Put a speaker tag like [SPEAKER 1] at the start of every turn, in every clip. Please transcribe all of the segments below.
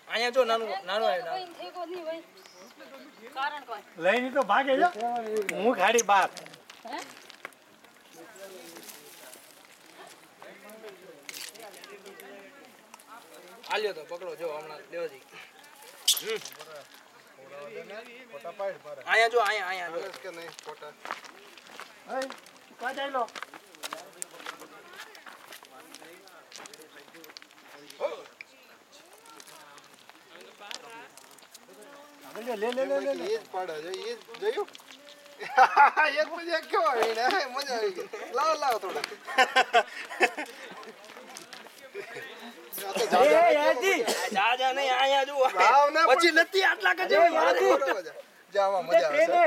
[SPEAKER 1] અહીંયા જો નાનું નાનું
[SPEAKER 2] લઈને તો ભાગે છે હું ગાડી બહાર
[SPEAKER 1] આલ્યો તો પકડો જો હમણાં લેવજી અહીંયા જો અહીંયા જો
[SPEAKER 3] કે નહીં ફોટા
[SPEAKER 2] કા જાય લો લે લે લે લે
[SPEAKER 3] એ જ પાડે છે એ જ જોયું એક પછી એક કેવો આવીને મજા આવી ગઈ લાવ લાવ થોડા
[SPEAKER 1] જા જા નહીં અહીંયા જો
[SPEAKER 3] લાવ ને
[SPEAKER 1] પછી નથી આટલા કે
[SPEAKER 3] જાવા મજા આવશે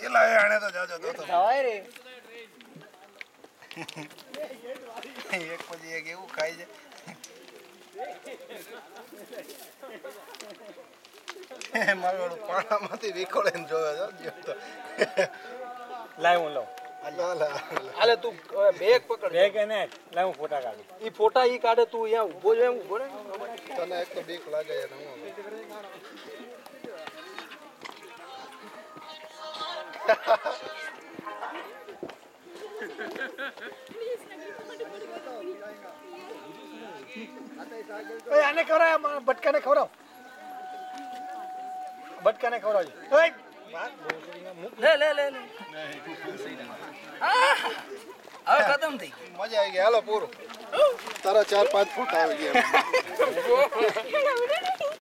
[SPEAKER 3] એલા એ આણે તો જાજો તો
[SPEAKER 1] જવાય રે
[SPEAKER 3] એક પછી એક એવું ખાય છે મારું ઓલું પાણામાંથી વિખોળે ને જોવે છે
[SPEAKER 2] લાવ હું લઉં
[SPEAKER 1] હાલે તું બેગ પકડ
[SPEAKER 2] બેગ એને લાવ હું ફોટા કાઢું
[SPEAKER 1] ઈ ફોટા ઈ કાઢે તું અહીંયા ઊભો છે ઊભો ને
[SPEAKER 3] તને એક તો બીક લાગે છે ને હું
[SPEAKER 2] આને ખવડાવ બટકાને ખવડાવ બટકાને ખવડાવજો
[SPEAKER 1] લે લે લે લે હવે ખતમ થઈ
[SPEAKER 3] મજા આવી ગઈ હાલો પૂરું તારા 4-5 ફૂટ આવી ગયા